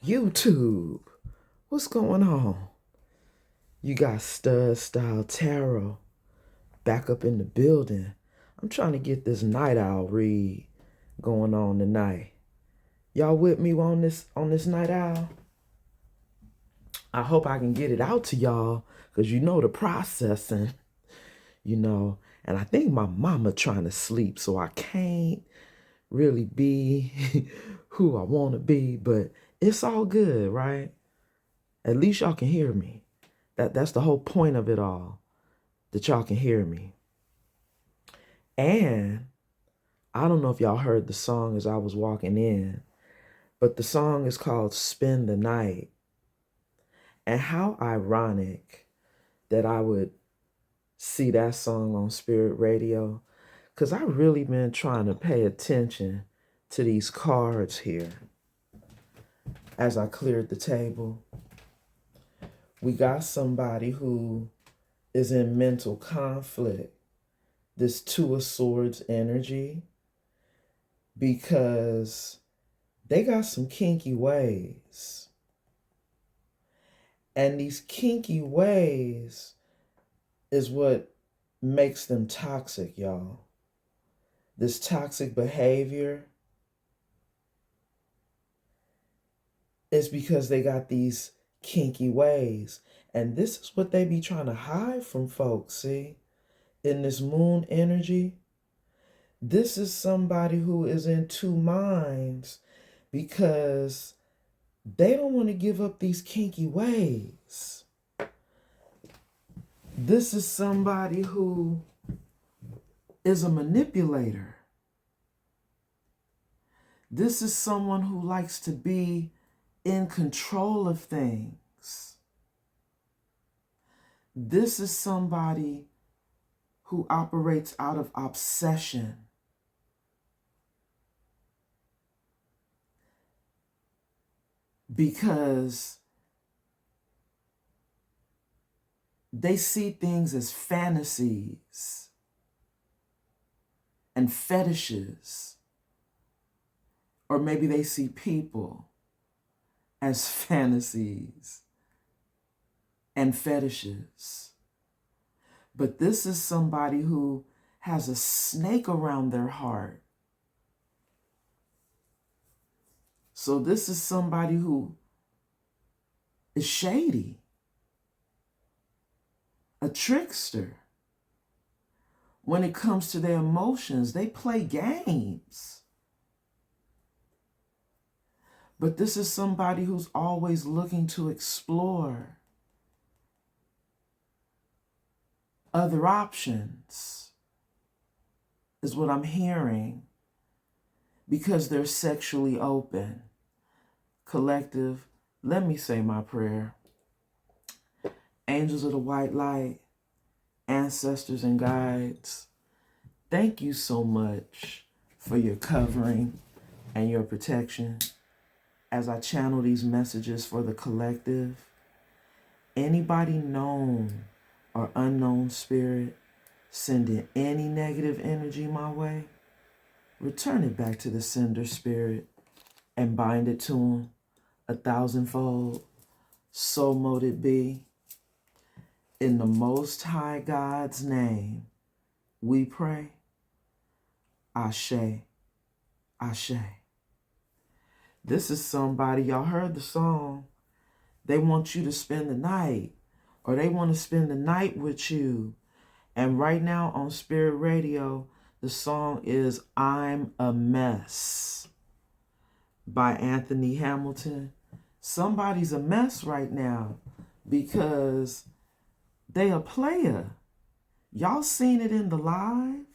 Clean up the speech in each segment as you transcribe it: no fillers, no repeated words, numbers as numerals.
YouTube, what's going on? You got Stud Style Tarot back up in the building. I'm trying to get this night owl read going on tonight. Y'all with me on this night owl? I hope I can get it out to y'all, because you know the processing, and I think my mama trying to sleep, so I can't really be who I want to be, but it's all good, right? At least y'all can hear me. That's the whole point of it all, that y'all can hear me. And I don't know if y'all heard the song as I was walking in, but the song is called Spend the Night. And how ironic that I would see that song on Spirit Radio, because I really been trying to pay attention to these cards here as I cleared the table. We got somebody who is in mental conflict, this Two of Swords energy, because they got some kinky ways. And these kinky ways is what makes them toxic, y'all. This toxic behavior is because they got these kinky ways. And this is what they be trying to hide from folks, see? In this moon energy, this is somebody who is in two minds because they don't want to give up these kinky ways. This is somebody who is a manipulator. This is someone who likes to be in control of things. This is somebody who operates out of obsession. Because they see things as fantasies and fetishes. Or maybe they see people as fantasies and fetishes. But this is somebody who has a snake around their heart. So this is somebody who is shady, a trickster. When it comes to their emotions, they play games. But this is somebody who's always looking to explore other options, is what I'm hearing, because they're sexually open. Collective, let me say my prayer. Angels of the white light, ancestors and guides, thank you so much for your covering and your protection as I channel these messages for the collective. Anybody known or unknown spirit sending any negative energy my way, return it back to the sender spirit and bind it to them 1,000-fold. So mote it be. In the Most High God's name, we pray. Ashe, Ashe. This is somebody, y'all heard the song. They want you to spend the night, or they want to spend the night with you. And right now on Spirit Radio, the song is I'm a Mess by Anthony Hamilton. Somebody's a mess right now because they a player. Y'all seen it in the live?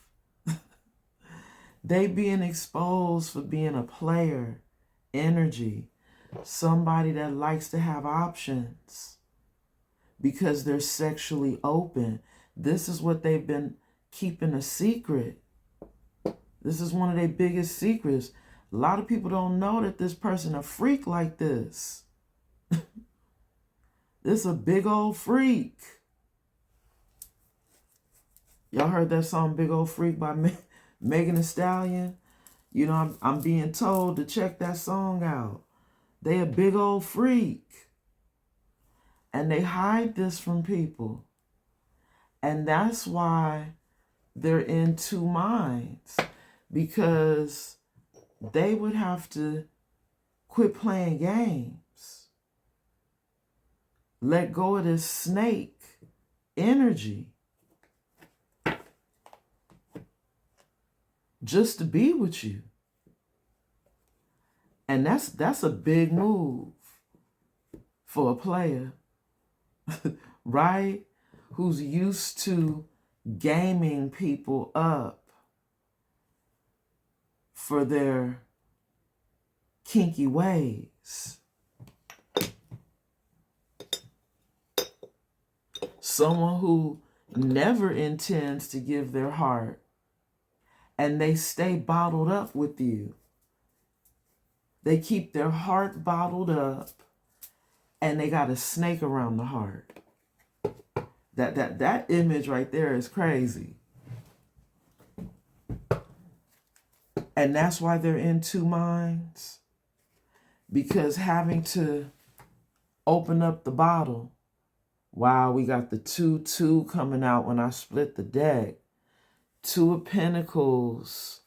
They being exposed for being a player energy. Somebody that likes to have options because they're sexually open. This is what they've been keeping a secret. This is one of their biggest secrets. A lot of people don't know that this person a freak like this. This a big old freak. Y'all heard that song Big Old Freak by Megan Thee Stallion? You know, I'm being told to check that song out. They a big old freak. And they hide this from people. And that's why they're in two minds. Because they would have to quit playing games. Let go of this snake energy. Just to be with you. And that's a big move for a player, right? Who's used to gaming people up for their kinky ways. Someone who never intends to give their heart, and they stay bottled up with you. They keep their heart bottled up, and they got a snake around the heart. That image right there is crazy. And that's why they're in two minds. Because having to open up the bottle, wow, we got the 2-2 coming out when I split the deck. 2 of Pentacles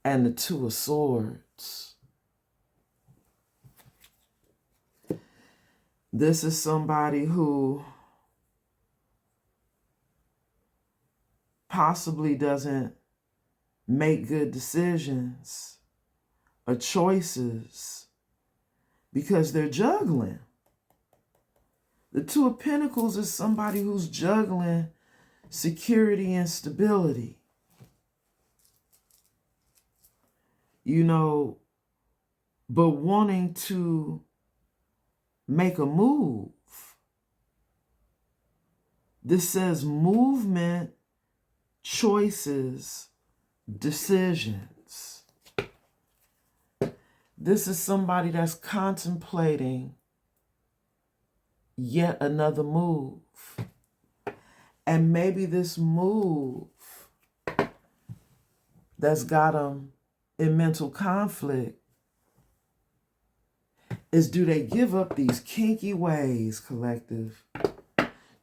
and the 2 of Swords. This is somebody who possibly doesn't make good decisions or choices because they're juggling. The 2 of Pentacles is somebody who's juggling security and stability. You know, but wanting to make a move. This says movement, choices, decisions. This is somebody that's contemplating yet another move. And maybe this move that's got them in mental conflict is, do they give up these kinky ways, collective?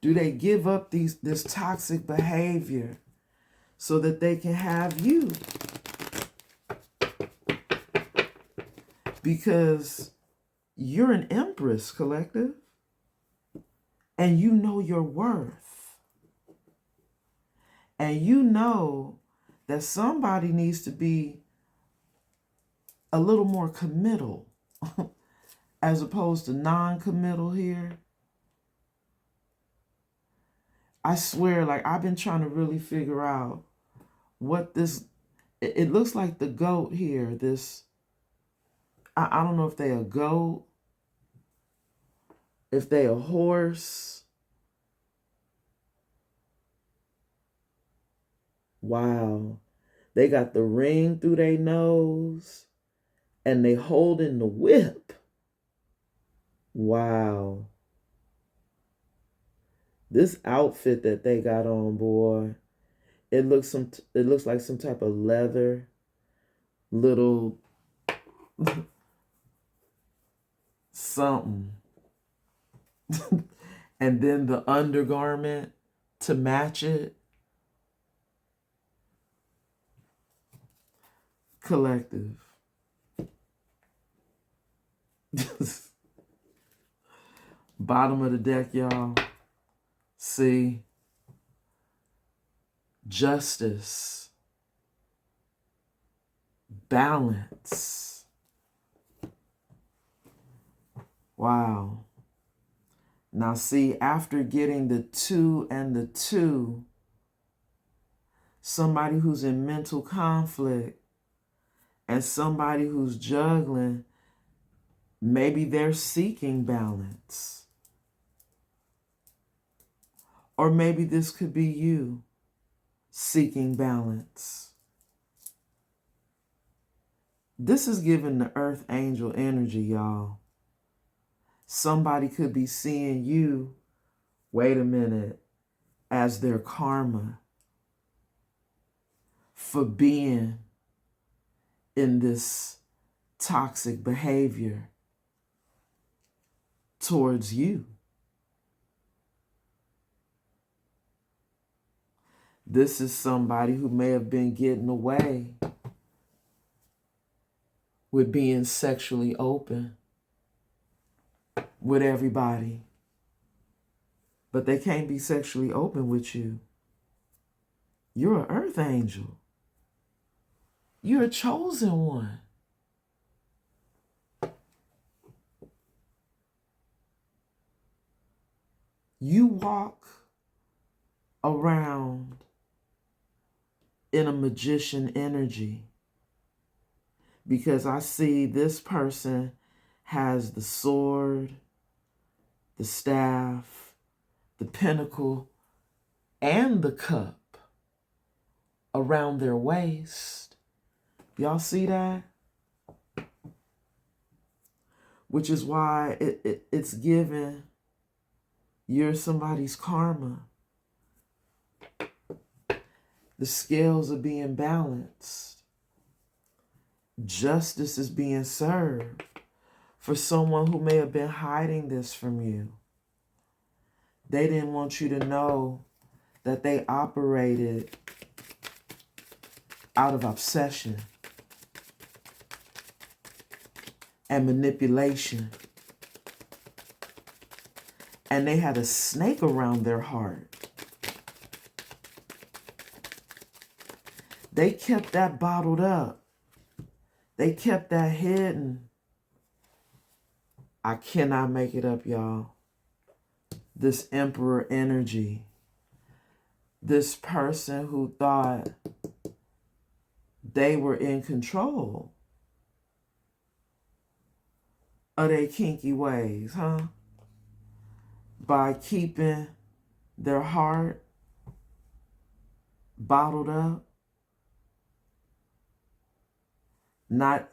Do they give up this toxic behavior so that they can have you? Because you're an empress, collective, and you know your worth. And you know that somebody needs to be a little more committal as opposed to non-committal here. I swear, like, I've been trying to really figure out what this, it looks like the goat here, this, I don't know if they a goat, if they a horse. Wow. They got the ring through their nose and they holding the whip. Wow. This outfit that they got on, boy, it looks like some type of leather, little something. And then the undergarment to match it. Collective. Bottom of the deck, y'all. See, justice, balance. Wow. Now see, after getting the 2 and the 2, somebody who's in mental conflict and somebody who's juggling, maybe they're seeking balance. Or maybe this could be you seeking balance. This is giving the earth angel energy, y'all. Somebody could be seeing you, wait a minute, as their karma for being in this toxic behavior towards you. This is somebody who may have been getting away with being sexually open with everybody, but they can't be sexually open with you. You're an earth angel. You're a chosen one. You walk around in a magician energy, because I see this person has the sword, the staff, the pentacle, and the cup around their waist. Y'all see that? Which is why it's given you're somebody's karma. The scales are being balanced. Justice is being served for someone who may have been hiding this from you. They didn't want you to know that they operated out of obsession and manipulation. And they had a snake around their heart. They kept that bottled up. They kept that hidden. I cannot make it up, y'all. This emperor energy. This person who thought they were in control of their kinky ways, huh? By keeping their heart bottled up, not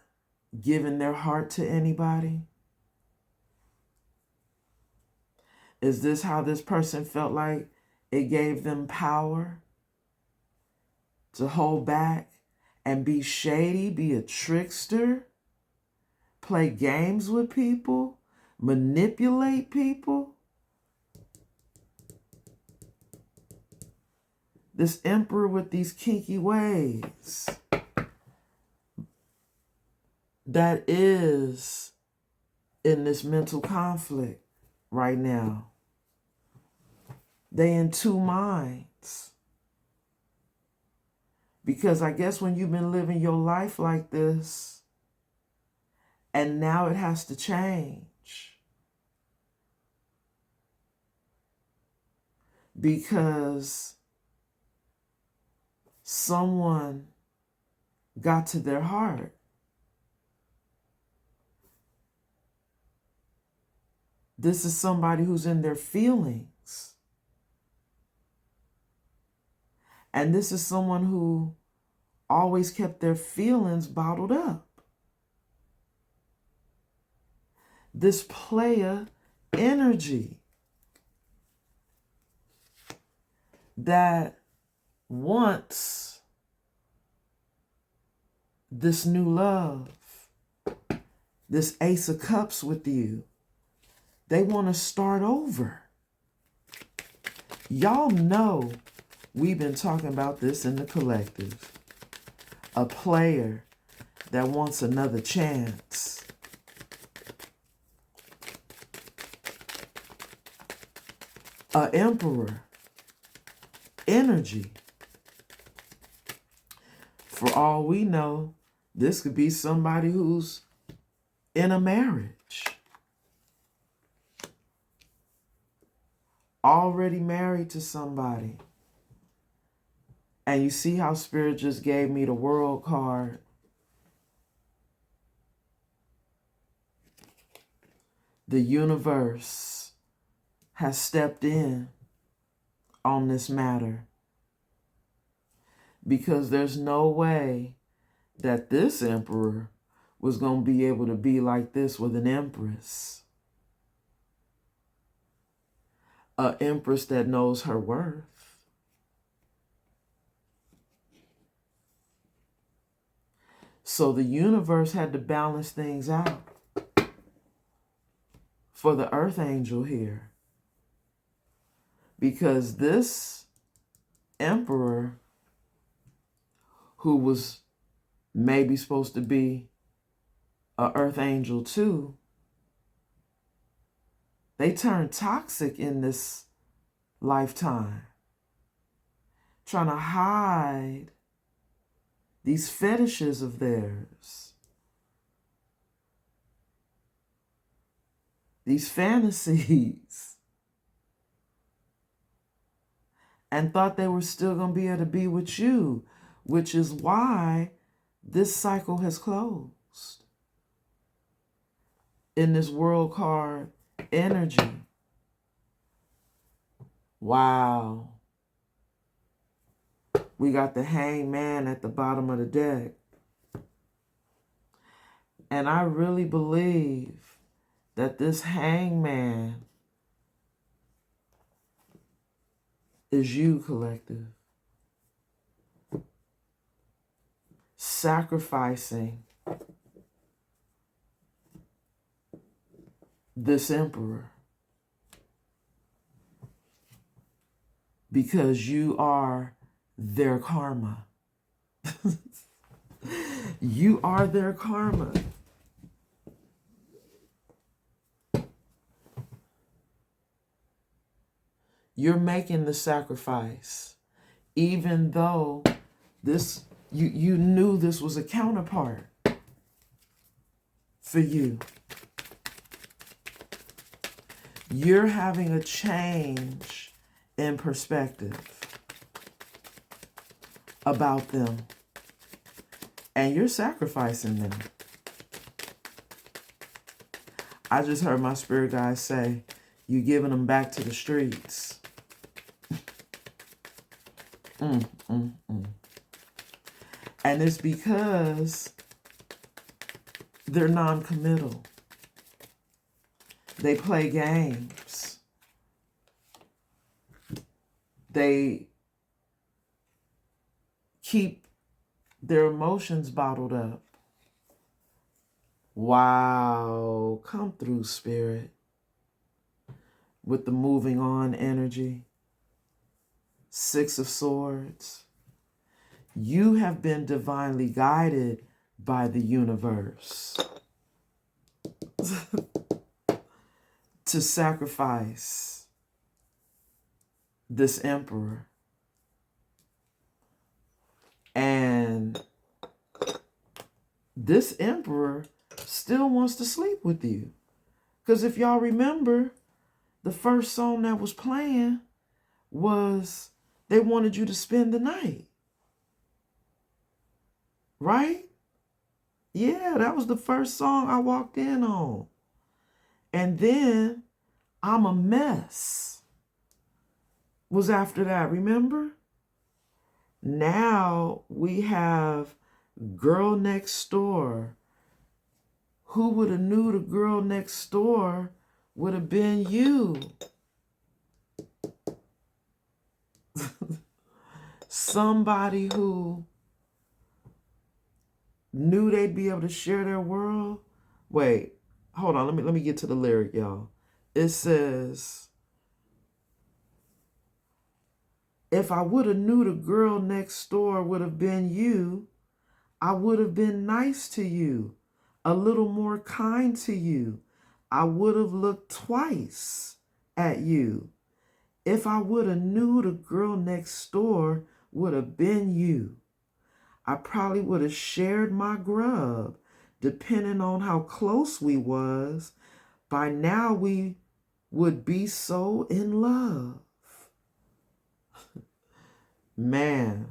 giving their heart to anybody. Is this how this person felt like it gave them power to hold back and be shady, be a trickster, play games with people, manipulate people? This emperor with these kinky ways that is in this mental conflict right now. They in two minds. Because I guess when you've been living your life like this, and now it has to change. Because someone got to their heart. This is somebody who's in their feelings. And this is someone who always kept their feelings bottled up. This Playa energy that wants this new love, this Ace of Cups with you. They want to start over. Y'all know we've been talking about this in the collective. A player that wants another chance. A emperor energy. For all we know, this could be somebody who's in a marriage. Already married to somebody. And you see how Spirit just gave me the World card. The universe has stepped in on this matter, because there's no way that this emperor was going to be able to be like this with an empress. An empress that knows her worth. So the universe had to balance things out for the earth angel here. Because this emperor, who was maybe supposed to be an earth angel too, they turned toxic in this lifetime, trying to hide these fetishes of theirs, these fantasies, and thought they were still going to be able to be with you, which is why this cycle has closed in this world card energy. Wow. We got the hangman at the bottom of the deck. And I really believe that this hangman is you, collective. Sacrificing this emperor. Because you are their karma. You are their karma. You're making the sacrifice, even though this you knew this was a counterpart for you. You're having a change in perspective about them, and you're sacrificing them. I just heard my spirit guide say, you're giving them back to the streets. And it's because they're non-committal. They play games. They keep their emotions bottled up. Wow. Come through, Spirit. With the moving on energy. 6 of Swords. You have been divinely guided by the universe to sacrifice this emperor. And this emperor still wants to sleep with you. Because if y'all remember, the first song that was playing was they wanted you to spend the night. Right? Yeah, that was the first song I walked in on. And then I'm a Mess was after that, remember? Now we have Girl Next Door. Who would have knew the girl next door would have been you? Somebody who knew they'd be able to share their world. Wait, hold on. Let me get to the lyric, y'all. It says, if I would have knew the girl next door would have been you, I would have been nice to you, a little more kind to you. I would have looked twice at you. If I would have knew the girl next door would have been you, I probably would have shared my grub. Depending on how close we was, by now we would be so in love. Man,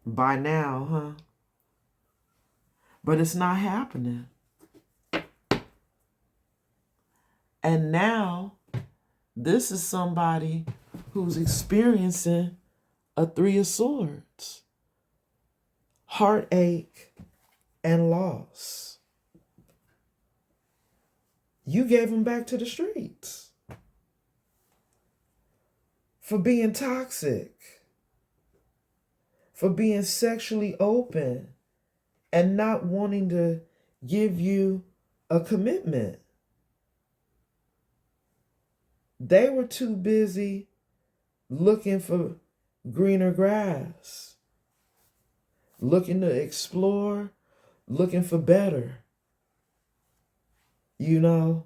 by now, huh? But it's not happening. And now, this is somebody who's experiencing a 3 of Swords, heartache and loss. You gave them back to the streets for being toxic, for being sexually open and not wanting to give you a commitment. They were too busy looking for greener grass, looking to explore, looking for better. You know,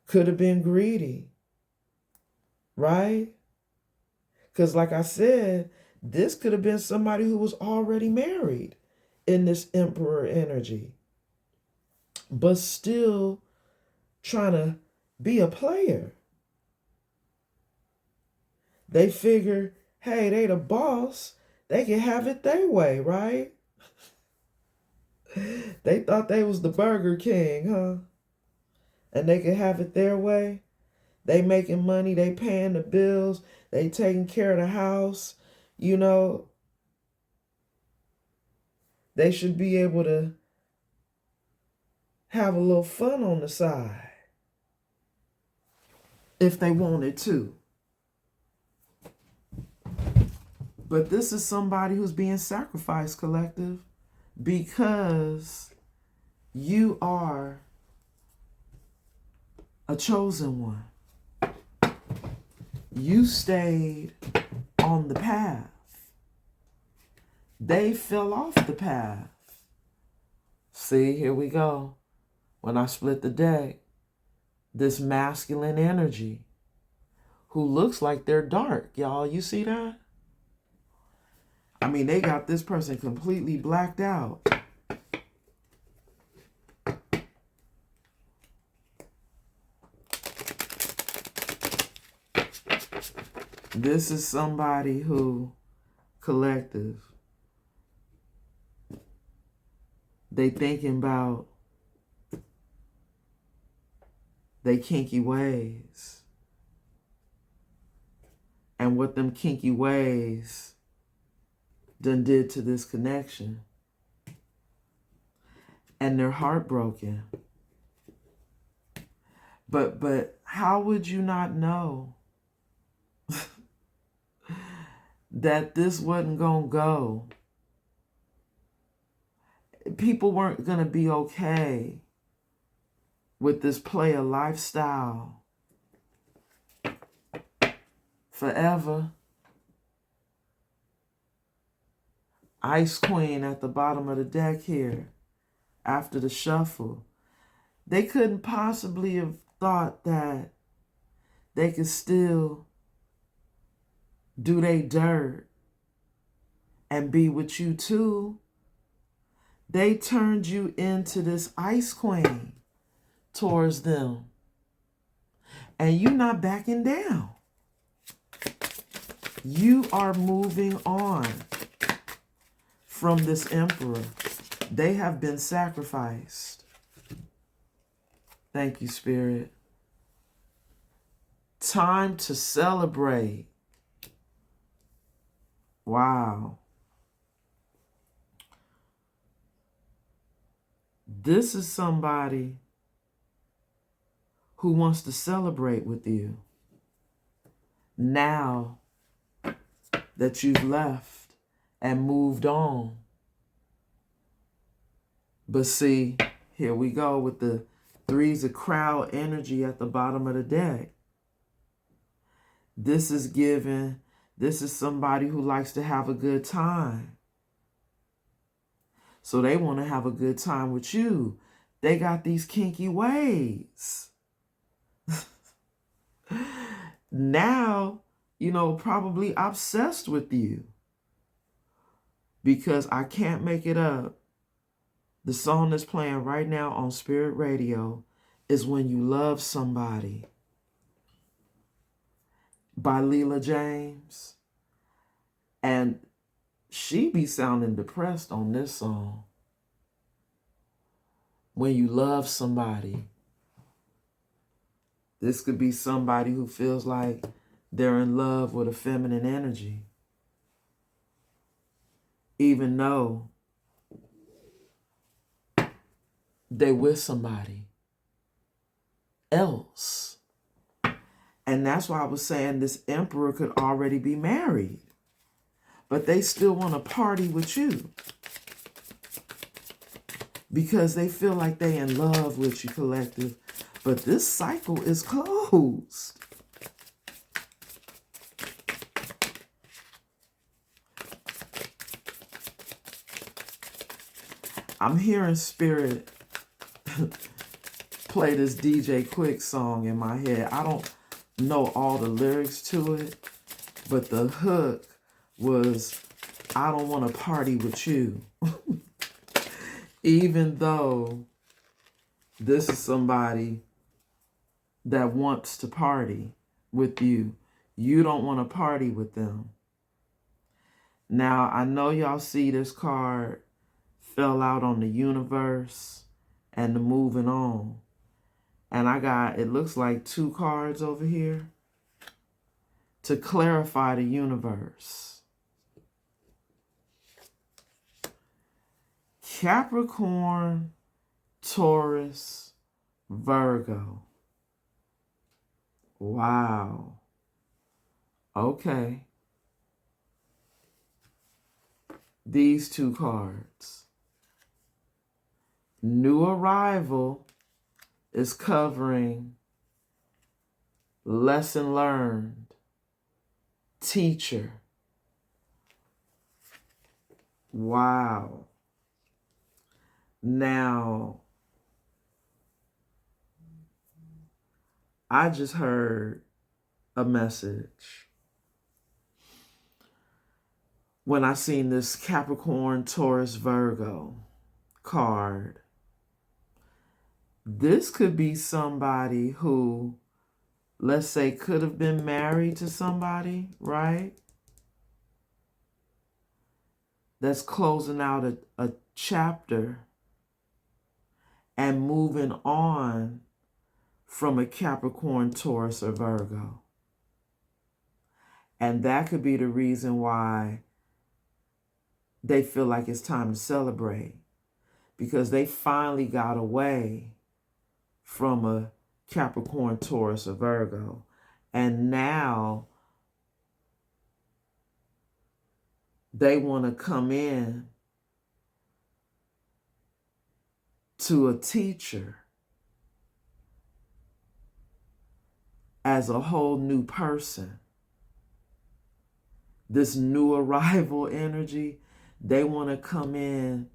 could have been greedy, right? Because like I said, this could have been somebody who was already married in this emperor energy, but still trying to be a player. They figure, hey, they the boss. They can have it their way, right? They thought they was the Burger King, huh? And they could have it their way. They making money, they paying the bills, they taking care of the house. You know, they should be able to have a little fun on the side if they wanted to. But this is somebody who's being sacrificed, collective, because you are a chosen one. You stayed on the path. They fell off the path. See, here we go. When I split the deck, this masculine energy who looks like they're dark, y'all. You see that? I mean, they got this person completely blacked out. This is somebody who, collective, they thinking about they kinky ways and what them kinky ways done did to this connection. And they're heartbroken. But how would you not know that this wasn't gonna go? People weren't gonna be okay with this Playa lifestyle forever. Ice Queen at the bottom of the deck here after the shuffle. They couldn't possibly have thought that they could still do they dirt and be with you too. They turned you into this Ice Queen towards them. And you're not backing down. You are moving on from this emperor. They have been sacrificed. Thank you, Spirit. Time to celebrate. Wow. This is somebody who wants to celebrate with you now that you've left and moved on. But see, here we go with the threes of crowd energy at the bottom of the deck. This is somebody who likes to have a good time. So they want to have a good time with you. They got these kinky ways. Now, probably obsessed with you. Because I can't make it up. The song that's playing right now on Spirit Radio is When You Love Somebody by Leela James. And she be sounding depressed on this song. When you love somebody. This could be somebody who feels like they're in love with a feminine energy, even though they with somebody else. And that's why I was saying this emperor could already be married, but they still want to party with you because they feel like they in love with you, collective. But this cycle is closed. I'm hearing spirit play this DJ Quick song in my head. I don't know all the lyrics to it, but the hook was, I don't want to party with you. Even though this is somebody that wants to party with you, you don't want to party with them. Now, I know y'all see this card fell out on the universe and the moving on. And I got, it looks like 2 cards over here to clarify the universe. Capricorn, Taurus, Virgo. Wow. Okay. These 2 cards. New arrival is covering lesson learned, teacher. Wow. Now, I just heard a message when I seen this Capricorn, Taurus, Virgo card. This could be somebody who, let's say, could have been married to somebody, right? That's closing out a chapter and moving on from a Capricorn, Taurus, or Virgo. And that could be the reason why they feel like it's time to celebrate, because they finally got away from a Capricorn, Taurus, or Virgo. And now they want to come in to a teacher as a whole new person. This new arrival energy, they want to come in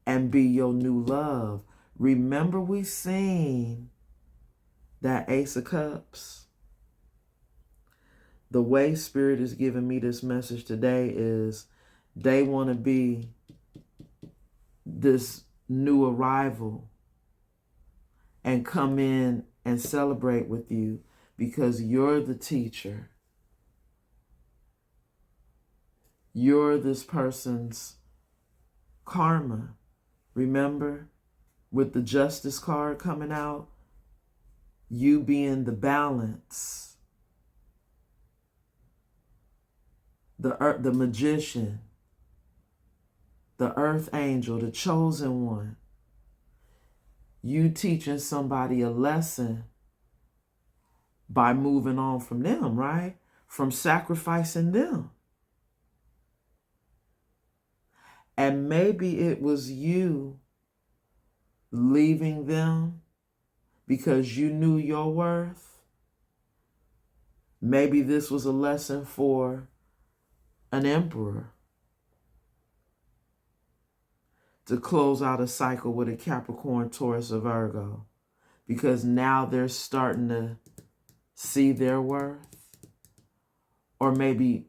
and be your new love. Remember we seen that Ace of Cups? The way Spirit is giving me this message today is they want to be this new arrival and come in and celebrate with you because you're the teacher. You're this person's karma. Remember, with the Justice card coming out, you being the balance, the magician, the earth angel, the chosen one. You teaching somebody a lesson by moving on from them, right? From sacrificing them. And maybe it was you leaving them because you knew your worth. Maybe this was a lesson for an emperor to close out a cycle with a Capricorn, Taurus, or Virgo, because now they're starting to see their worth, or maybe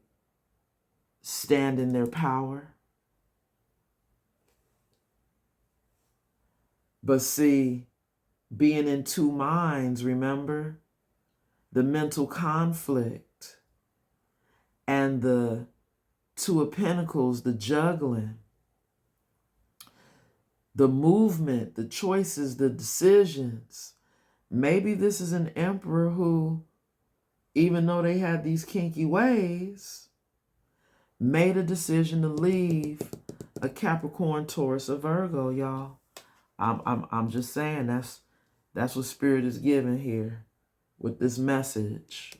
stand in their power. But see, being in 2 minds, remember? The mental conflict and the 2 of Pentacles, the juggling, the movement, the choices, the decisions. Maybe this is an emperor who even though they had these kinky ways, made a decision to leave a Capricorn, Taurus, or Virgo, y'all. I'm just saying that's what Spirit is giving here with this message.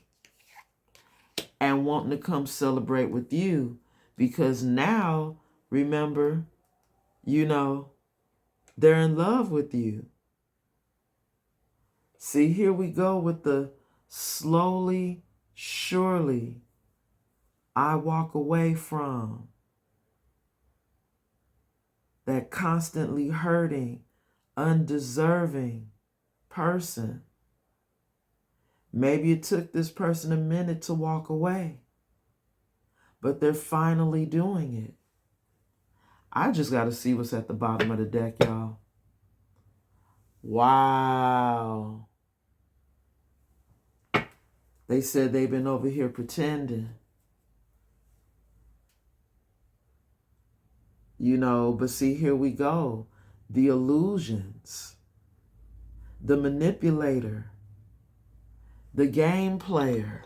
And wanting to come celebrate with you because now, remember, they're in love with you. See, here we go with the slowly, surely, I walk away from that constantly hurting, undeserving person. Maybe it took this person a minute to walk away, but they're finally doing it. I just got to see what's at the bottom of the deck, y'all. Wow. They said they've been over here pretending. But see, here we go. The illusions, the manipulator, the game player,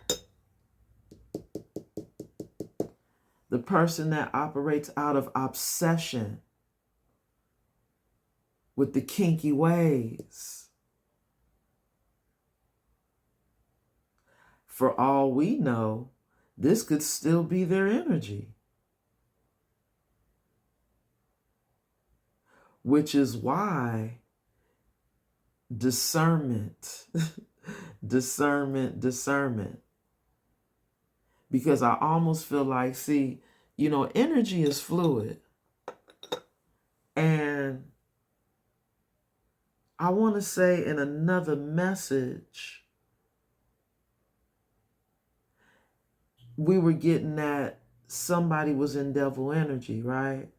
the person that operates out of obsession with the kinky ways. For all we know, this could still be their energy. Which is why discernment, discernment. Because I almost feel like, see, energy is fluid. And I want to say in another message, we were getting that somebody was in devil energy, right?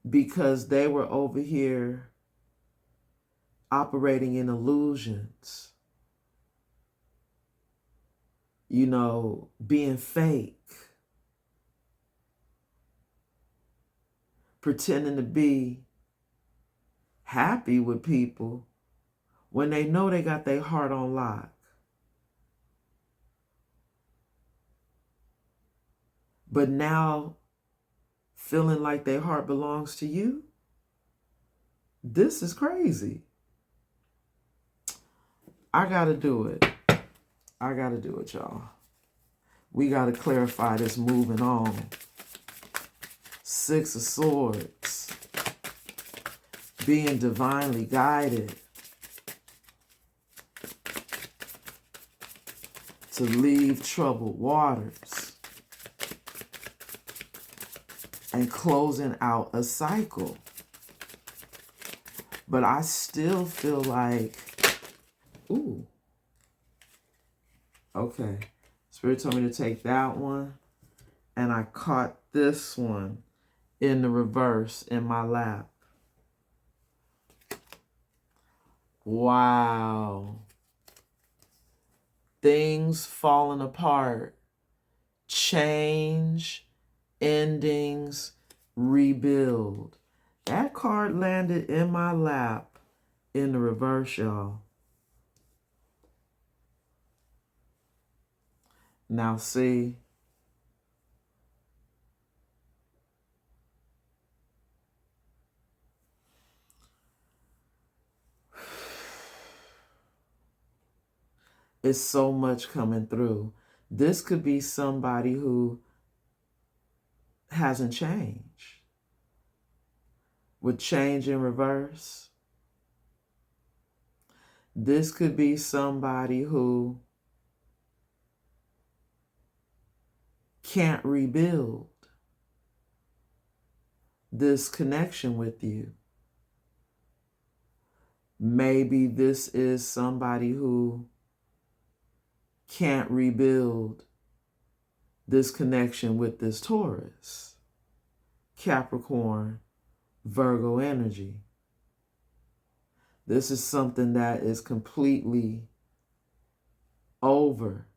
Because they were over here operating in illusions, being fake, pretending to be happy with people when they know they got their heart on lock. But now feeling like their heart belongs to you, this is crazy. I gotta do it. Y'all. We gotta clarify this moving on. 6 of Swords. Being divinely guided to leave troubled waters and closing out a cycle. But I still feel like, ooh, okay. Spirit told me to take that one, and I caught this one in the reverse in my lap. Wow. Things falling apart. Change, endings, rebuild. That card landed in my lap in the reverse, y'all. Now see, it's so much coming through. This could be somebody who hasn't changed. With change in reverse, this could be somebody who can't rebuild this connection with you. Maybe this is somebody who can't rebuild this connection with this Taurus, Capricorn, Virgo energy. This is something that is completely over.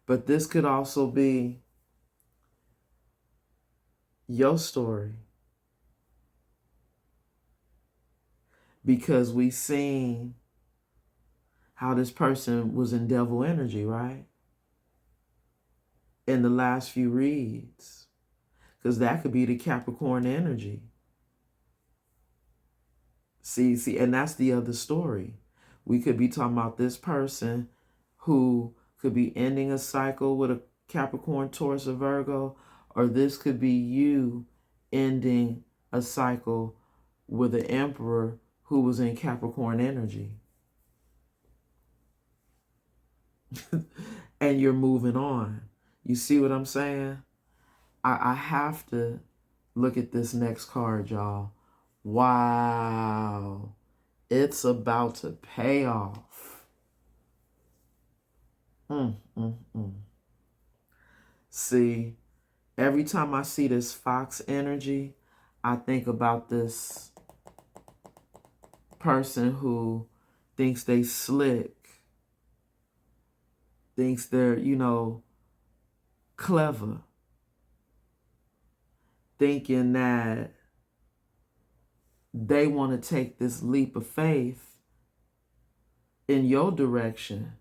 But this could also be your story. because we seen how this person was in devil energy, right? In the last few reads, because that could be the Capricorn energy. See, and that's the other story. We could be talking about this person who could be ending a cycle with a Capricorn, Taurus, or Virgo, or this could be you ending a cycle with an Emperor who was in Capricorn energy. And you're moving on. You see what I'm saying? I have to look at this next card, y'all. Wow. It's about to pay off. Mm, mm, mm. See, every time I see this fox energy, I think about this person who thinks they slick, thinks they're, clever, thinking that they want to take this leap of faith in your direction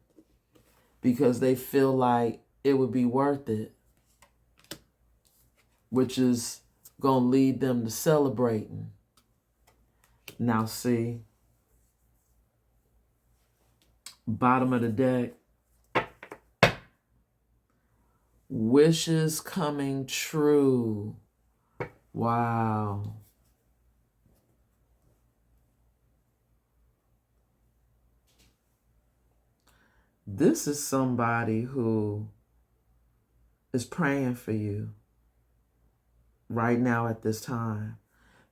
because they feel like it would be worth it, which is going to lead them to celebrating. Now see, bottom of the deck, wishes coming true. Wow. This is somebody who is praying for you right now at this time,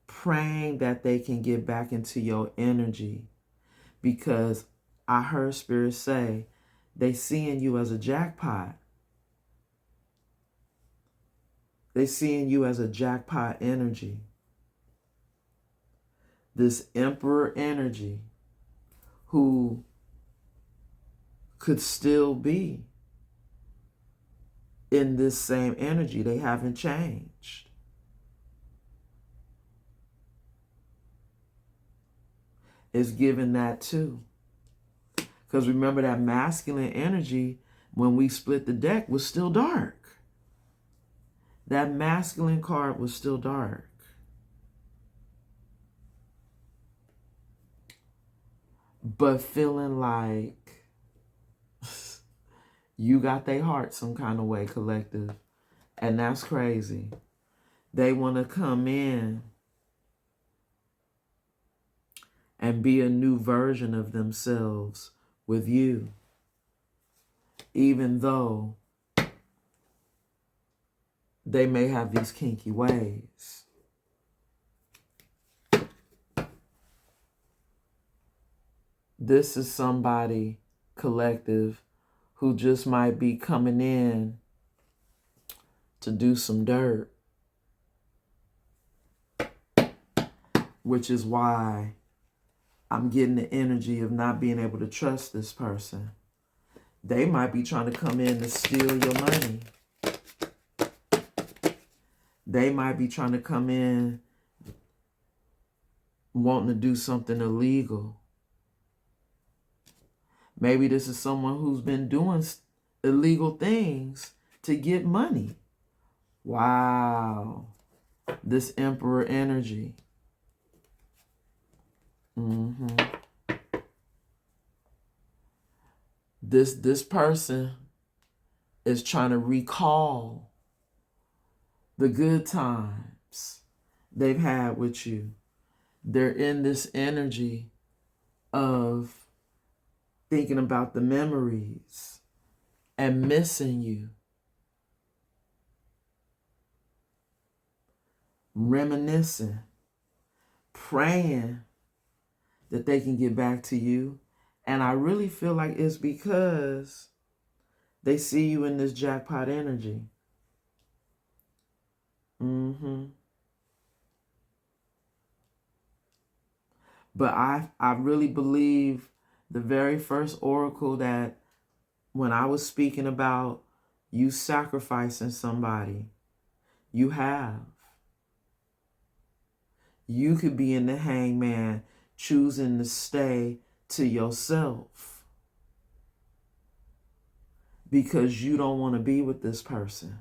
praying that they can get back into your energy, because I heard Spirit say they seeing you as a jackpot. They seeing you as a jackpot energy. This Emperor energy who could still be in this same energy. They haven't changed. It's given that too. Because remember, that masculine energy, when we split the deck, was still dark. That masculine card was still dark. But feeling like you got their heart some kind of way, collective. And that's crazy. They want to come in and be a new version of themselves with you, even though they may have these kinky ways. This is somebody, collective, who just might be coming in to do some dirt, which is why I'm getting the energy of not being able to trust this person. They might be trying to come in to steal your money. They might be trying to come in wanting to do something illegal. Maybe this is someone who's been doing illegal things to get money. Wow. This Emperor energy. This person is trying to recall the good times they've had with you. They're in this energy of thinking about the memories and missing you. Reminiscing, praying that they can get back to you. And I really feel like it's because they see you in this jackpot energy. But I really believe the very first oracle that when I was speaking about you sacrificing somebody, you have. You could be in the hangman. choosing to stay to yourself because you don't want to be with this person.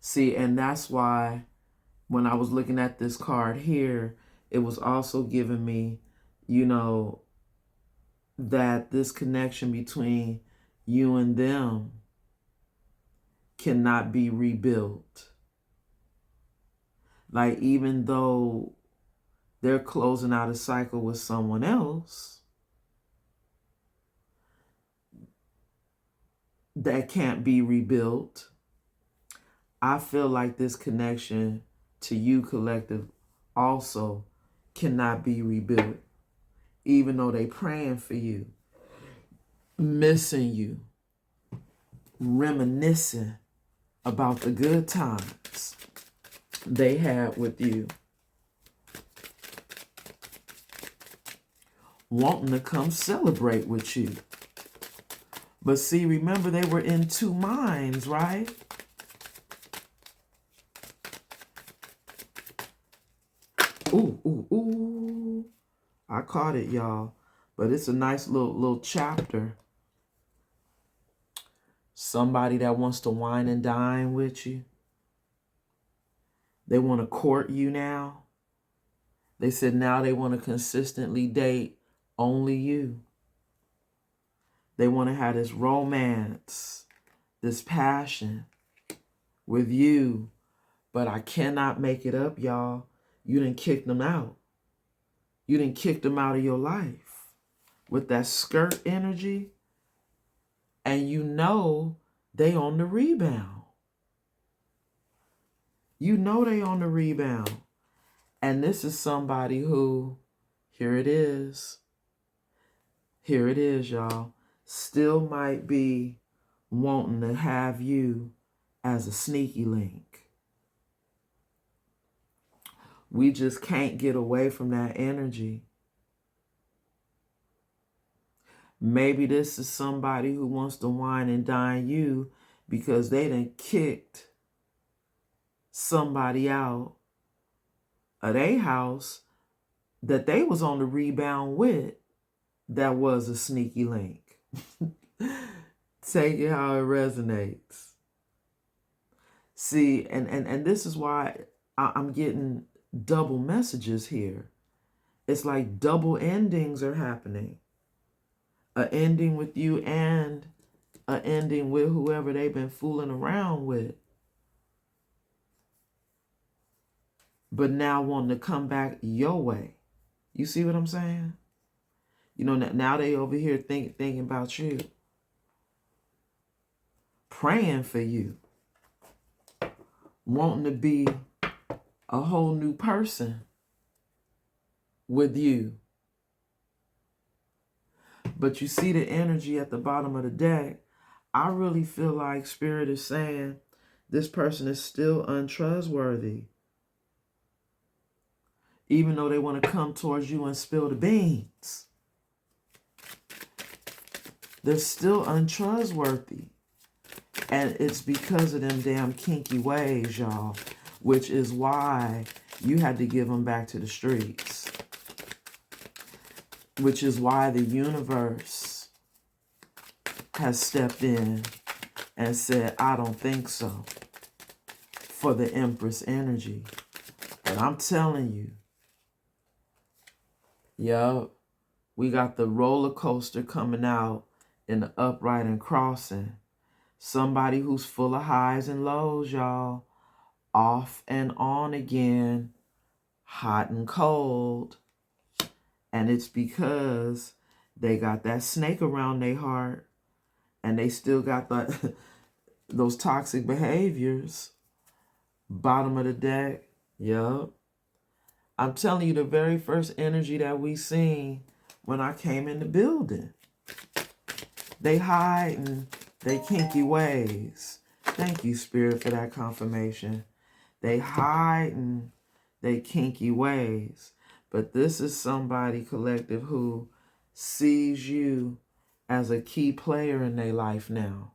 See, and that's why when I was looking at this card here, it was also giving me, that this connection between you and them cannot be rebuilt. Like, even though they're closing out a cycle with someone else, that can't be rebuilt. I feel like this connection to you, collective, also cannot be rebuilt. Even though they praying for you, missing you, reminiscing about the good times they had with you, wanting to come celebrate with you. But see, remember, they were in two minds, right? Ooh, ooh, ooh. I caught it, y'all. But it's a nice little chapter. Somebody that wants to wine and dine with you. They want to court you now. They said now they want to consistently date only you. They want to have this romance, this passion with you. But I cannot make it up, y'all. You done kicked them out. You done kicked them out of your life with that skirt energy. And you know they on the rebound. You know they on the rebound. And this is somebody who, here it is. Here it is, y'all. Still might be wanting to have you as a sneaky link. We just can't get away from that energy. Maybe this is somebody who wants to wine and dine you because they done kicked somebody out of their house that they was on the rebound with that was a sneaky link. Take it how it resonates. See, and this is why I'm getting double messages here. It's like double endings are happening. An ending with you and an ending with whoever they've been fooling around with. But now wanting to come back your way. You see what I'm saying? You know, now they over here thinking about you. Praying for you. Wanting to be a whole new person with you. But you see the energy at the bottom of the deck. I really feel like Spirit is saying this person is still untrustworthy. Even though they want to come towards you and spill the beans. They're still untrustworthy. And it's because of them damn kinky ways, y'all. Which is why you had to give them back to the streets. Which is why the universe has stepped in and said, I don't think so. For the Empress energy. And I'm telling you, yup, we got the roller coaster coming out in the upright and crossing. Somebody who's full of highs and lows, y'all. Off and on again. Hot and cold. And it's because they got that snake around their heart. And they still got those toxic behaviors. Bottom of the deck. Yup. I'm telling you, the very first energy that we seen when I came in the building. They hide and they kinky ways. Thank you, Spirit, for that confirmation. They hide and they kinky ways. But this is somebody, collective, who sees you as a key player in their life now.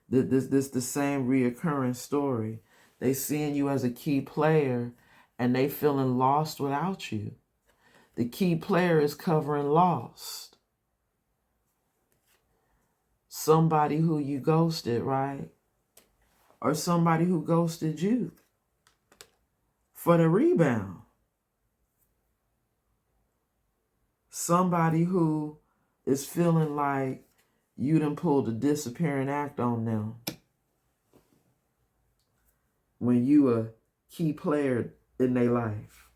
This the same reoccurring story. They seeing you as a key player and they feeling lost without you. The key player is covering lost. Somebody who you ghosted, right? Or somebody who ghosted you for the rebound. Somebody who is feeling like you done pulled a disappearing act on them when you a key player in their life.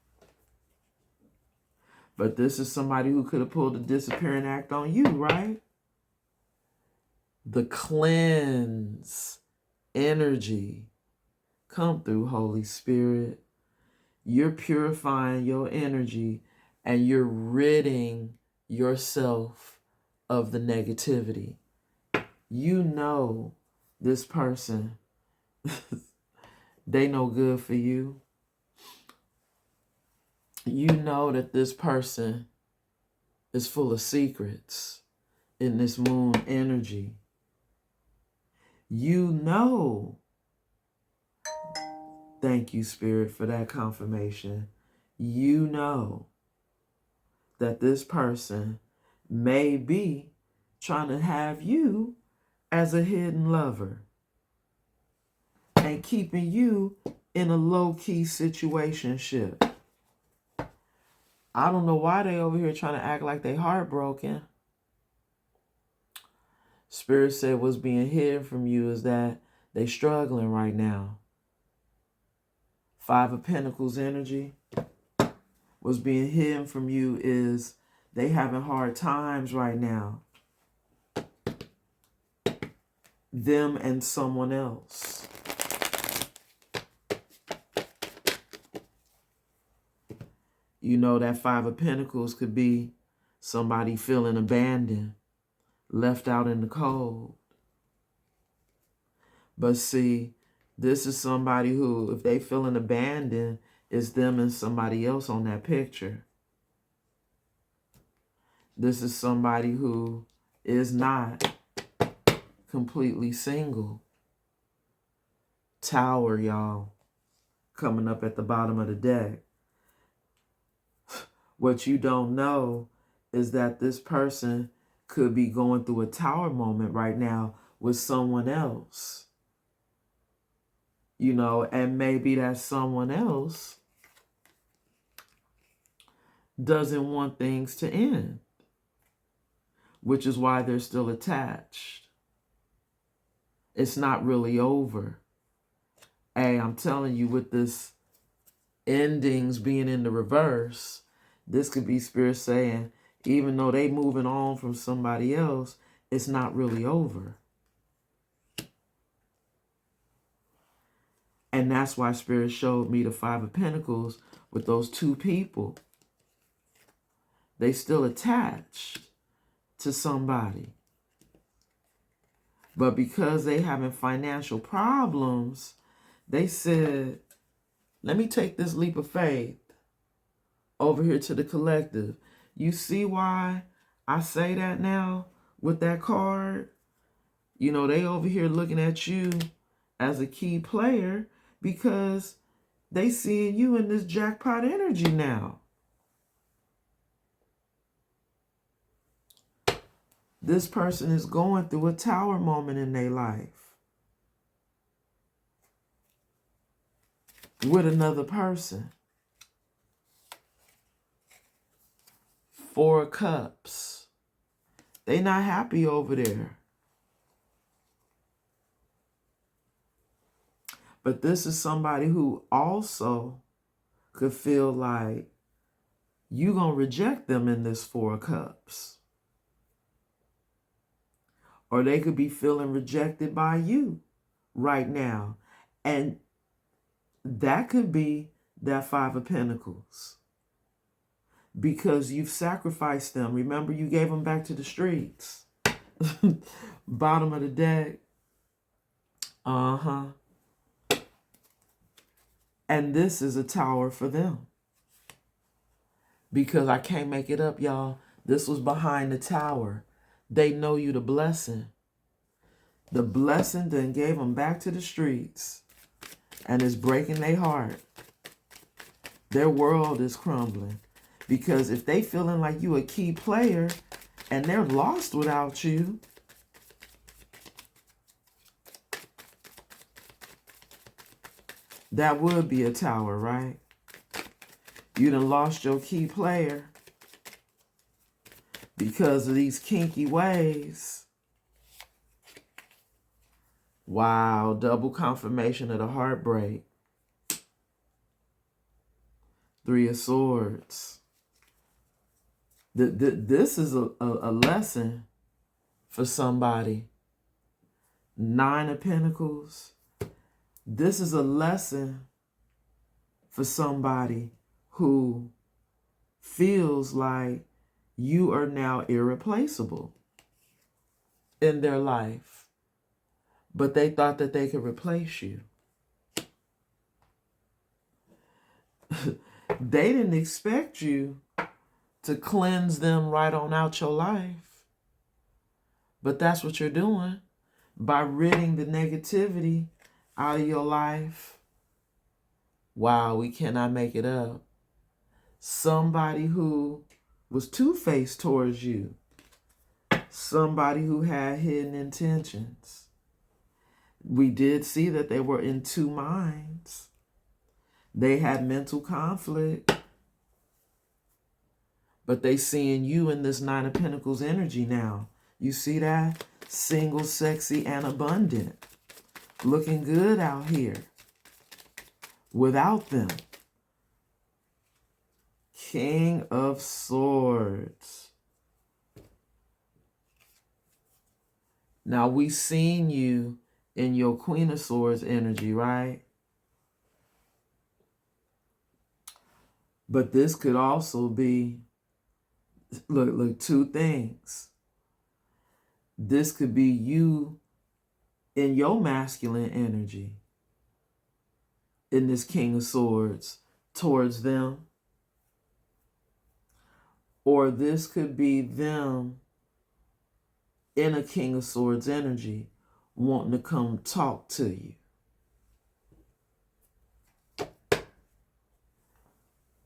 But this is somebody who could have pulled a disappearing act on you, right? The cleanse energy. Come through, Holy Spirit. You're purifying your energy and you're ridding yourself of the negativity. You know this person, they no good for you. You know that this person is full of secrets in this moon energy. You know. Thank you, Spirit, for that confirmation. You know that this person may be trying to have you as a hidden lover and keeping you in a low-key situationship. I don't know why they over here trying to act like they heartbroken. Spirit said what's being hidden from you is that they struggling right now. Five of Pentacles energy. What's being hidden from you is they having hard times right now. Them and someone else. You know that Five of Pentacles could be somebody feeling abandoned, left out in the cold. But see, this is somebody who, if they feeling abandoned, is them and somebody else on that picture. This is somebody who is not completely single. Tower, y'all, coming up at the bottom of the deck. What you don't know is that this person could be going through a tower moment right now with someone else. You know, and maybe that someone else doesn't want things to end, which is why they're still attached. It's not really over. Hey, I'm telling you, with this endings being in the reverse, this could be Spirit saying, even though they moving on from somebody else, it's not really over. And that's why Spirit showed me the Five of Pentacles with those two people. They still attached to somebody. But because they having financial problems, they said, let me take this leap of faith over here to the collective. You see why I say that now with that card? You know, they over here looking at you as a key player because they seeing you in this jackpot energy now. This person is going through a tower moment in their life with another person. Four of Cups. They not happy over there. But this is somebody who also could feel like you gonna reject them in this Four of Cups. Or they could be feeling rejected by you right now. And that could be that Five of Pentacles. Because you've sacrificed them. Remember, you gave them back to the streets. Bottom of the deck. Uh-huh. And this is a tower for them. Because I can't make it up, y'all. This was behind the tower. They know you the blessing. The blessing then gave them back to the streets. And it's breaking their heart. Their world is crumbling. Because if they feeling like you a key player and they're lost without you, that would be a tower, right? You done lost your key player because of these kinky ways. Wow, double confirmation of the heartbreak. Three of Swords. This is a lesson for somebody. Nine of Pentacles. This is a lesson for somebody who feels like you are now irreplaceable in their life, but they thought that they could replace you. They didn't expect you to cleanse them right on out your life, but that's what you're doing by ridding the negativity out of your life. Wow, we cannot make it up. Somebody who was two-faced towards you. Somebody who had hidden intentions. We did see that they were in two minds. They had mental conflict. But they seeing you in this Nine of Pentacles energy now. You see that? Single, sexy, and abundant. Looking good out here. Without them. King of Swords. Now we seen you in your Queen of Swords energy, right? But this could also be, look, two things. This could be you in your masculine energy, in this King of Swords, towards them. Or this could be them in a King of Swords energy, wanting to come talk to you.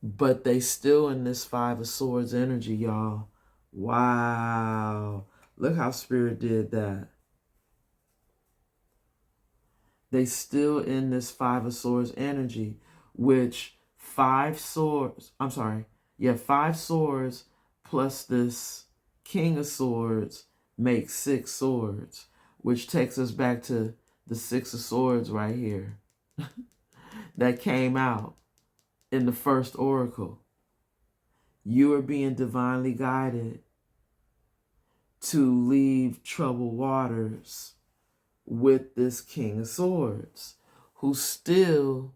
But they still in this Five of Swords energy, y'all. Wow. Look how Spirit did that. They still in this Five of Swords energy, which five swords plus this King of Swords makes 6 swords, which takes us back to the 6 of Swords right here that came out in the first oracle. You are being divinely guided to leave troubled waters with this King of Swords, who's still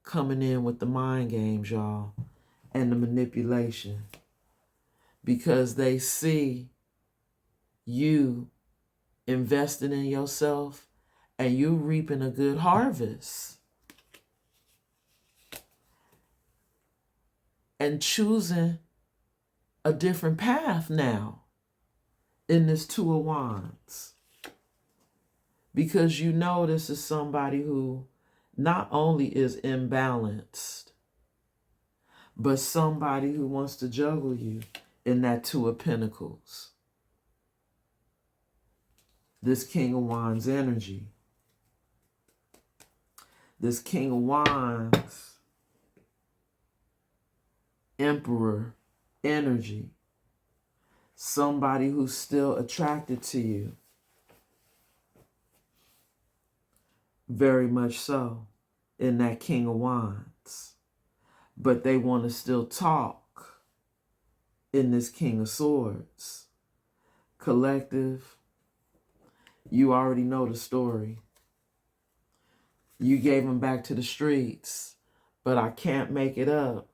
coming in with the mind games, y'all, and the manipulation, because they see you investing in yourself and you reaping a good harvest and choosing a different path now in this Two of Wands, because you know this is somebody who not only is imbalanced, but somebody who wants to juggle you in that Two of Pentacles. This King of Wands energy. This King of Wands Emperor energy. Somebody who's still attracted to you. Very much so in that King of Wands. But they want to still talk in this King of Swords. Collective, you already know the story. You gave them back to the streets, but I can't make it up.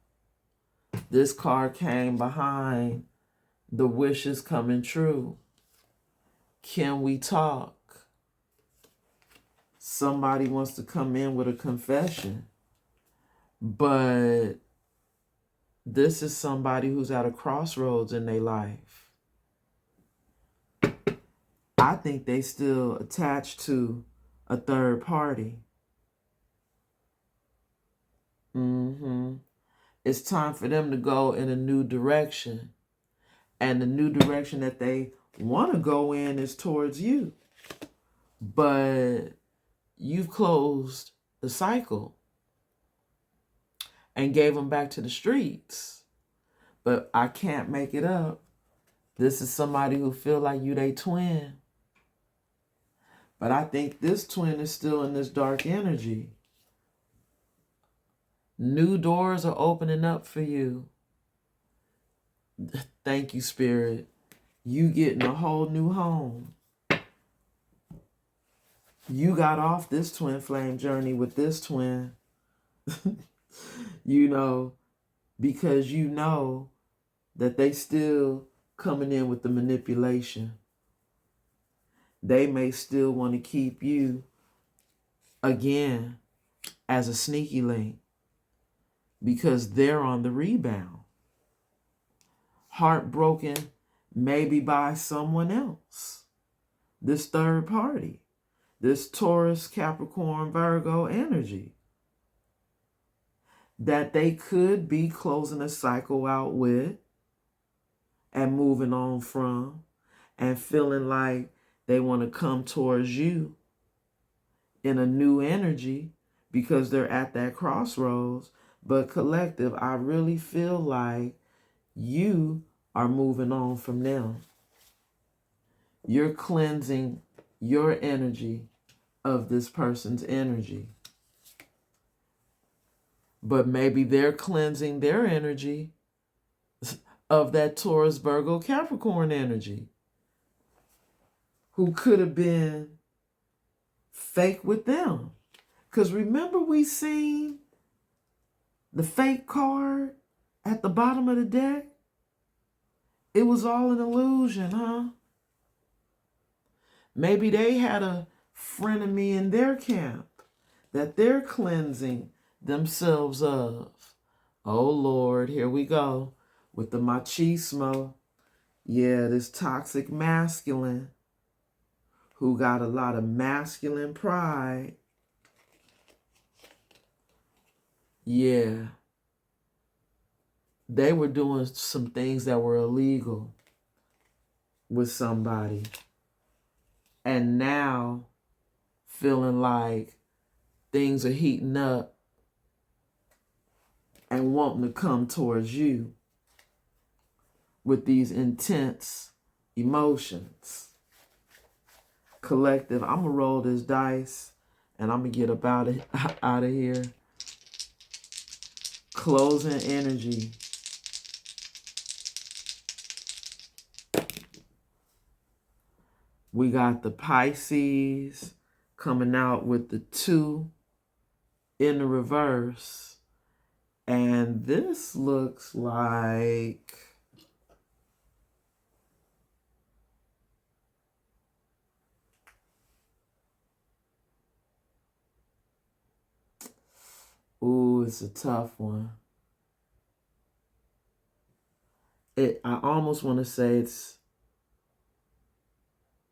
This card came behind the wishes coming true. Can we talk? Somebody wants to come in with a confession, but this is somebody who's at a crossroads in their life. I think they still attached to a third party. Mm-hmm. It's time for them to go in a new direction. And the new direction that they want to go in is towards you. But you've closed the cycle and gave them back to the streets. But I can't make it up. This is somebody who feel like you they twin. But I think this twin is still in this dark energy. New doors are opening up for you. Thank you, Spirit. You getting a whole new home. You got off this twin flame journey with this twin. You know, because you know that they still coming in with the manipulation. They may still want to keep you, again, as a sneaky link because they're on the rebound. Heartbroken maybe by someone else. This third party. This Taurus, Capricorn, Virgo energy. That they could be closing a cycle out with and moving on from and feeling like they want to come towards you in a new energy because they're at that crossroads. But collective, I really feel like you are moving on from them. You're cleansing your energy of this person's energy. But maybe they're cleansing their energy of that Taurus, Virgo, Capricorn energy, who could have been fake with them. Because remember we seen the fake card at the bottom of the deck? It was all an illusion, huh? Maybe they had a frenemy in their camp that they're cleansing themselves of. Oh Lord, here we go with the machismo. Yeah, this toxic masculine who got a lot of masculine pride. Yeah. They were doing some things that were illegal with somebody. And now feeling like things are heating up and wanting to come towards you with these intense emotions. Collective, I'm going to roll this dice and I'm going to get up out of here. Closing energy. We got the Pisces coming out with the 2 in the reverse. And this looks like ooh, it's a tough one. I almost want to say it's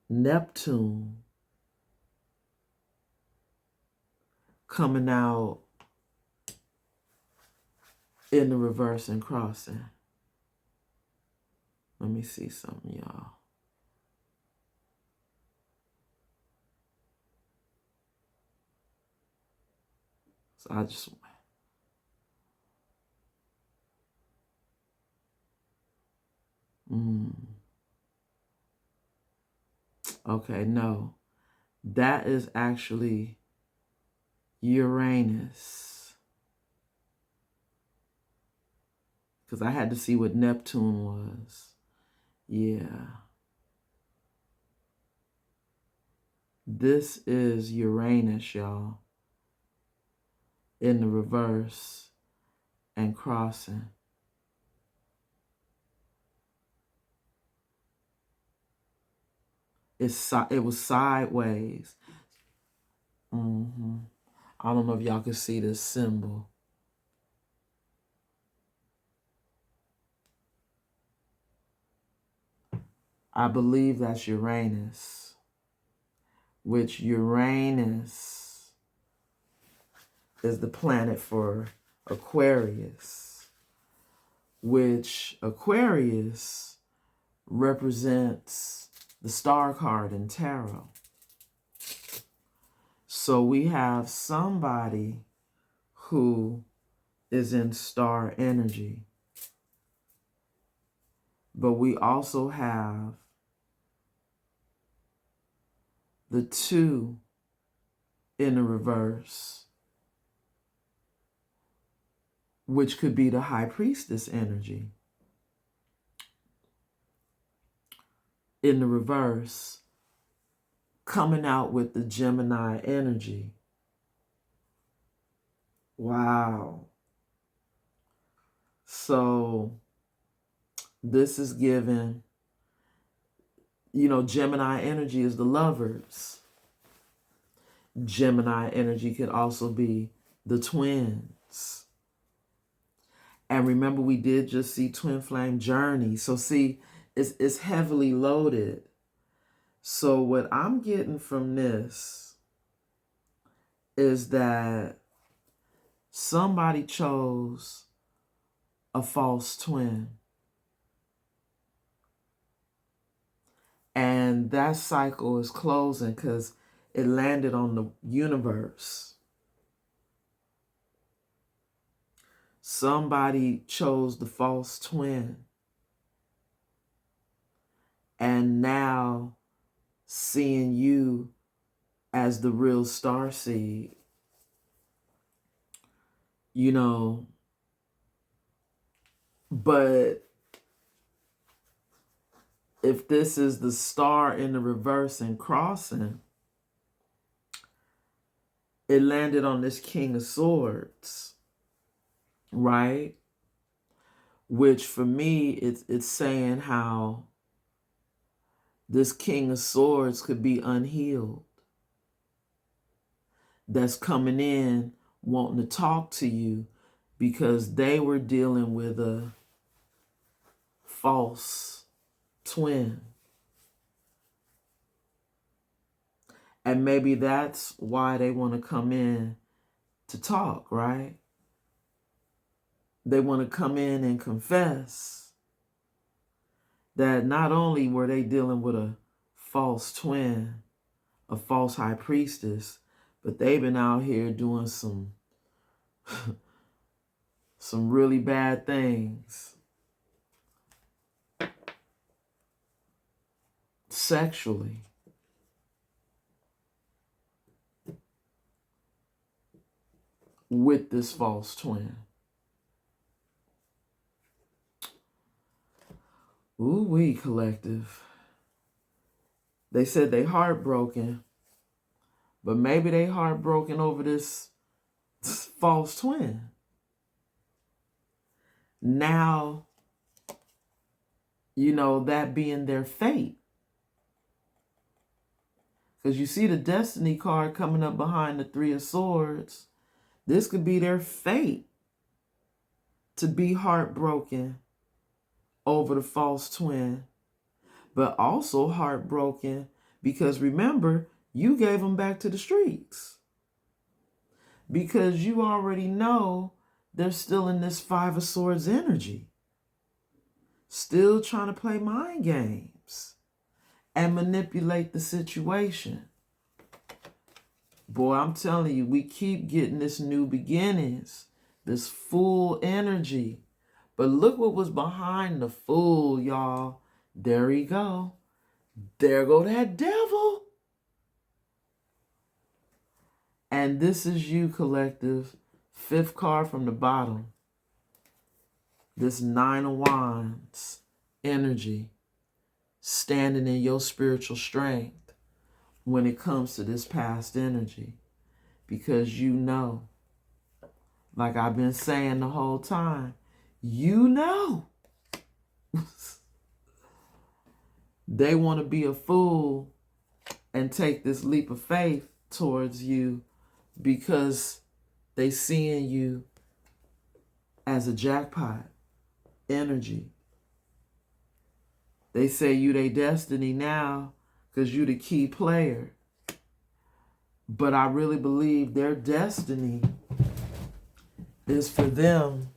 Neptune coming out in the reverse and crossing. Let me see something, y'all. So I just... Okay, no. That is actually Uranus. Because I had to see what Neptune was. Yeah. This is Uranus, y'all. In the reverse and crossing. It was sideways. I don't know if y'all can see this symbol. I believe that's Uranus. Which Uranus is the planet for Aquarius, which Aquarius represents the star card in tarot. So we have somebody who is in star energy, but we also have the 2 in the reverse, which could be the high priestess energy. In the reverse, coming out with the Gemini energy. Wow. So this is given, Gemini energy is the lovers. Gemini energy could also be the twins. And remember, we did just see twin flame journey. So see, it's heavily loaded. So what I'm getting from this is that somebody chose a false twin. And that cycle is closing because it landed on the universe. Somebody chose the false twin. And now seeing you as the real starseed, but if this is the star in the reverse and crossing, it landed on this King of Swords, right? Which for me, it's saying how this King of Swords could be unhealed. That's coming in wanting to talk to you because they were dealing with a false twin. And maybe that's why they want to come in to talk, right? They want to come in and confess that not only were they dealing with a false twin, a false high priestess, but they've been out here doing some really bad things sexually. With this false twin. Ooh-wee, collective. They said they heartbroken, but maybe they heartbroken over this false twin. Now, that being their fate. Because you see the Destiny card coming up behind the 3 of Swords. This could be their fate to be heartbroken over the false twin, but also heartbroken because remember, you gave them back to the streets because you already know they're still in this 5 of Swords energy, still trying to play mind games and manipulate the situation. Boy, I'm telling you, we keep getting this new beginnings, this Fool energy. But look what was behind the Fool, y'all. There he go. There go that devil. And this is you, collective. 5th card from the bottom. This 9 of Wands energy. Standing in your spiritual strength when it comes to this past energy. Because like I've been saying the whole time, they want to be a fool and take this leap of faith towards you because they seeing you as a jackpot energy. They say you they destiny now because you the key player. But I really believe their destiny is for them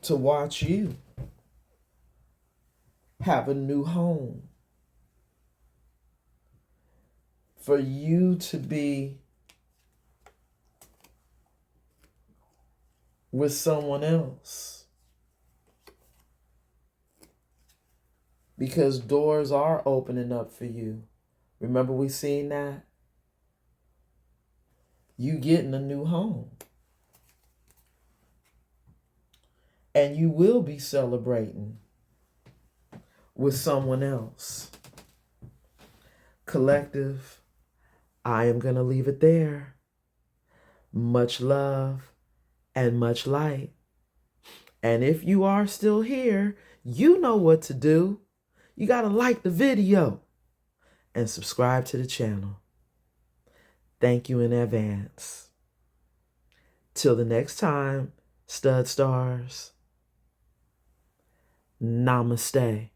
to watch you have a new home, for you to be with someone else, because doors are opening up for you. Remember we seen that? You getting a new home. And you will be celebrating with someone else. Collective, I am going to leave it there. Much love and much light. And if you are still here, you know what to do. You got to like the video and subscribe to the channel. Thank you in advance. Till the next time, stud stars. Namaste.